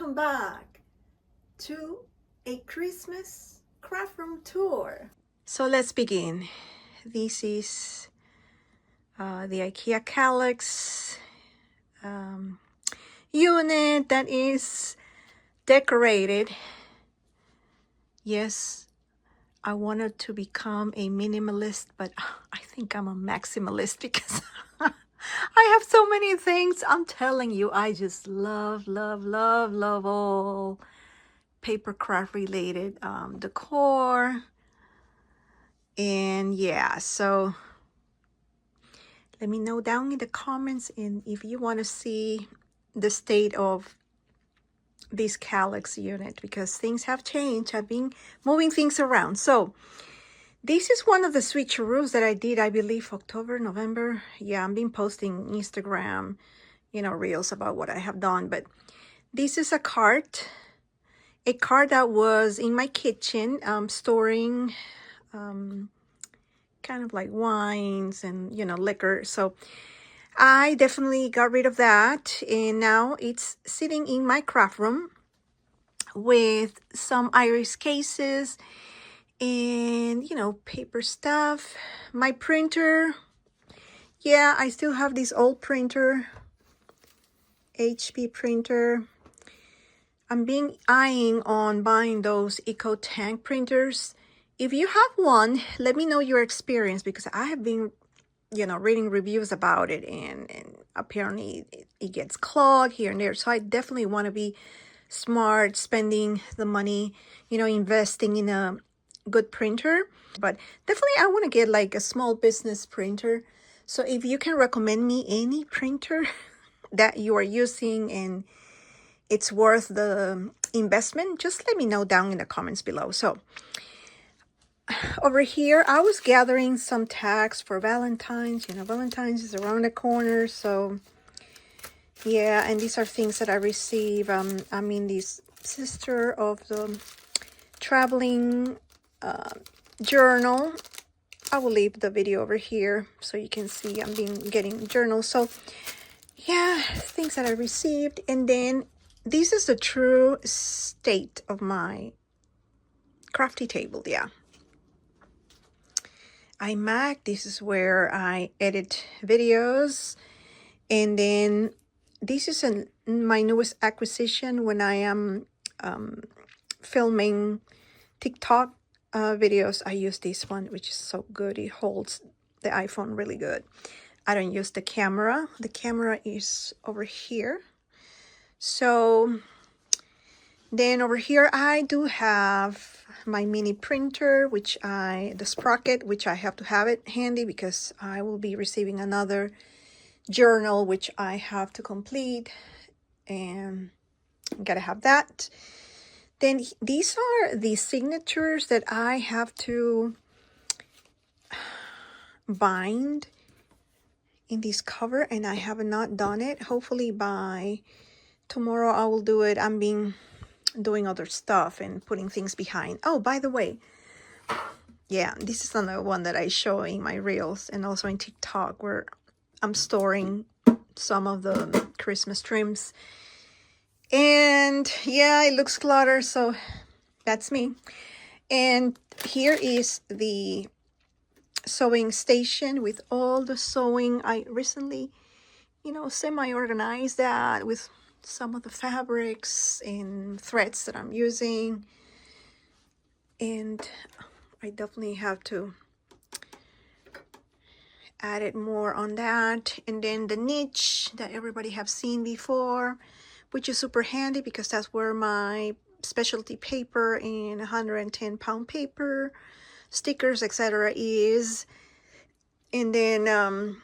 welcome back to a Christmas Craftroom Tour. So let's begin. This is the IKEA Calyx unit that is decorated. Yes, I wanted to become a minimalist, but I think I'm a maximalist because I have so many things. I'm telling you, I just love all paper craft related decor. And yeah, so let me know down in the comments and if you want to see the state of this Calyx unit, because things have changed. I've been moving things around. So this is one of the switcheroos that I did, I believe, October, November. Yeah, I've been posting Instagram, reels about what I have done. But this is a cart that was in my kitchen, storing kind of like wines and, liquor. So I definitely got rid of that. And now it's sitting in my craft room with some iris cases and paper stuff. My printer, yeah, I still have this old printer, HP printer. I'm eyeing on buying those Eco Tank printers. If you have one, let me know your experience, because I have been reading reviews about it, and apparently it gets clogged here and there. So I definitely want to be smart, spending the money, investing in a good printer. But definitely I want to get like a small business printer. So if you can recommend me any printer that you are using and it's worth the investment, just let me know down in the comments below. So over here, I was gathering some tags for Valentine's. Valentine's is around the corner. So yeah, and these are things that I receive. I'm in this sister of the traveling journal. I will leave the video over here so you can see I'm getting journals. So yeah, things that I received. And then this is the true state of my crafty table. Yeah, iMac, this is where I edit videos. And then this is my newest acquisition when I am filming TikTok videos. I use this one, which is so good. It holds the iPhone really good. I don't use the camera. The camera is over here. So then over here, I do have my mini printer, the Sprocket, which I have to have it handy because I will be receiving another journal, which I have to complete, and gotta have that. Then these are the signatures that I have to bind in this cover, and I have not done it. Hopefully by tomorrow I will do it. I'm doing other stuff and putting things behind. Oh, by the way, yeah, this is another one that I show in my reels and also in TikTok, where I'm storing some of the Christmas trims. And yeah, it looks cluttered, so that's me. And here is the sewing station with all the sewing. I recently, semi-organized that with some of the fabrics and threads that I'm using. And I definitely have to add it more on that. And then the niche that everybody have seen before, which is super handy because that's where my specialty paper and 110-pound paper, stickers, etc. is. And then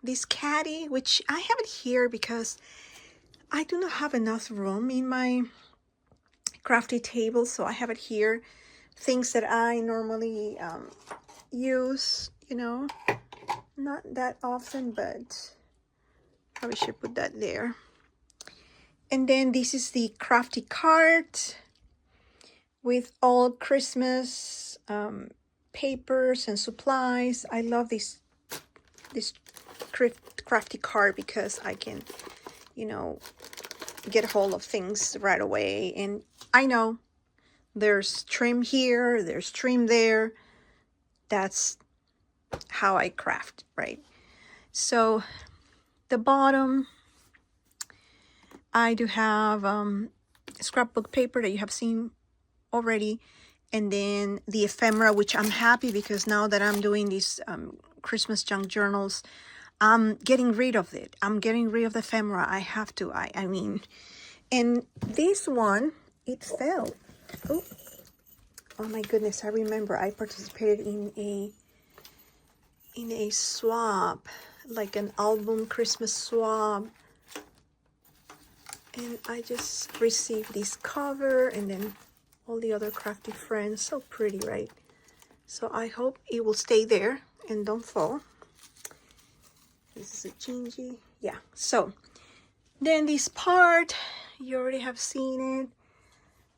this caddy, which I have it here because I do not have enough room in my crafty table, so I have it here. Things that I normally use, not that often, but probably should put that there. And then this is the crafty cart with all Christmas papers and supplies. I love this crafty cart because I can, get hold of things right away. And I know there's trim here, there's trim there. That's how I craft, right? So the bottom, I do have scrapbook paper that you have seen already, and then the ephemera, which I'm happy because now that I'm doing these Christmas junk journals, I'm getting rid of it. I'm getting rid of the ephemera. I have to. I mean, and this one, it fell. Oh, oh my goodness! I remember I participated in a swap, like an album Christmas swap. And I just received this cover and then all the other crafty friends. So pretty, right? So I hope it will stay there and don't fall. This is a Gingy. Yeah. So then this part, you already have seen it.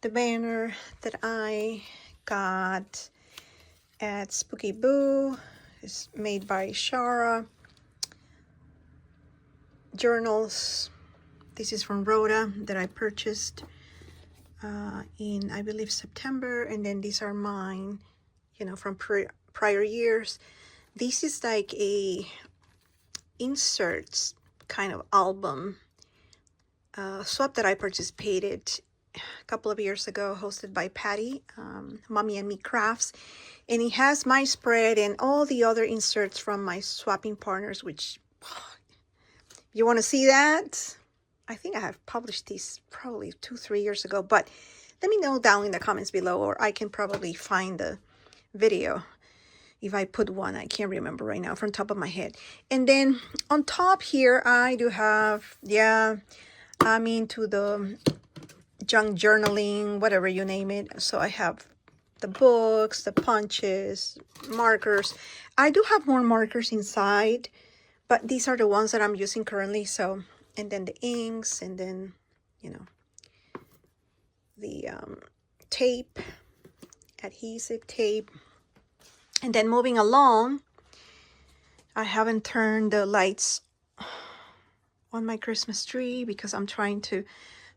The banner that I got at Spooky Boo is made by Shara. Journals. This is from Rhoda that I purchased in, I believe, September. And then these are mine, you know, from prior years. This is like a inserts kind of album swap that I participated a couple of years ago, hosted by Patty, Mommy and Me Crafts. And it has my spread and all the other inserts from my swapping partners, which, you want to see that? I think I have published these probably 2-3 years ago, but let me know down in the comments below, or I can probably find the video if I put one. I can't remember right now from the top of my head. And then on top here, I do have, yeah, I'm into the junk journaling, whatever you name it. So I have the books, the punches, markers. I do have more markers inside, but these are the ones that I'm using currently. So, and then the inks, and then, you know, the tape, adhesive tape. And then moving along, I haven't turned the lights on my Christmas tree because I'm trying to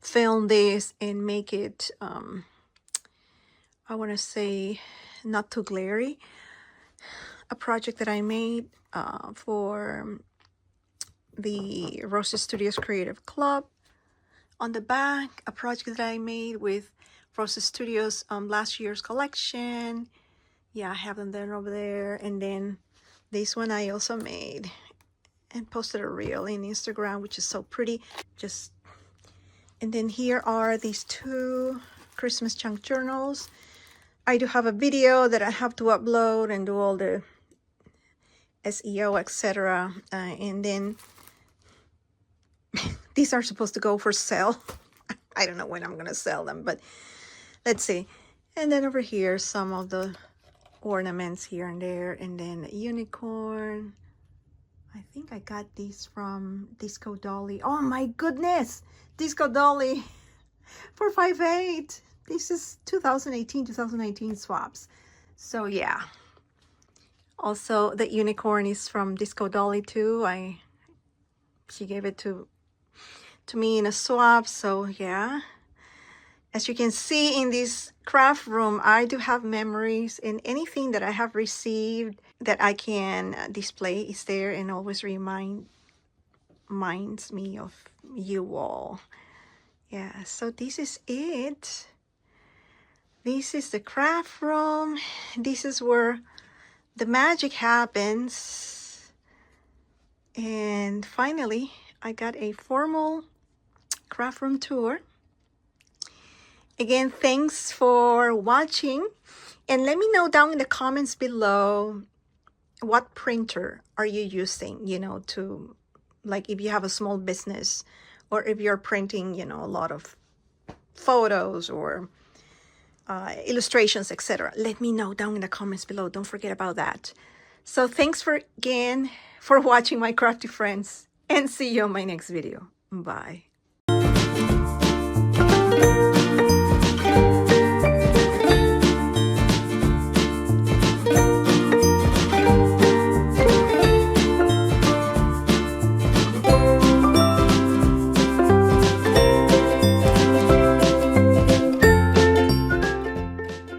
film this and make it, I want to say, not too glary. A project that I made for the Rosa Studios Creative Club. On the back, a project that I made with Rosa Studios last year's collection. Yeah, I have them there over there. And then this one I also made and posted a reel in Instagram, which is so pretty. Just, and then here are these 2 Christmas junk journals. I do have a video that I have to upload and do all the SEO, etc. And then these are supposed to go for sale. I don't know when I'm gonna sell them, but let's see. And then over here, some of the ornaments here and there, and then a unicorn. I think I got these from Disco Dolly. Oh my goodness, Disco Dolly for $5.8. This is 2018-2019 swaps. So yeah. Also, the unicorn is from Disco Dolly too. She gave it to me in a swap. So yeah, as you can see in this craft room, I do have memories, and anything that I have received that I can display is there and always reminds me of you all. Yeah, so this is it. This is the craft room. This is where the magic happens. And finally, I got a formal craft room tour. Again, thanks for watching, and let me know down in the comments below what printer are you using, you know, to, like, if you have a small business, or if you're printing, you know, a lot of photos or illustrations, etc. Let me know down in the comments below. Don't forget about that. So thanks again for watching, my crafty friends, and see you on my next video. Bye.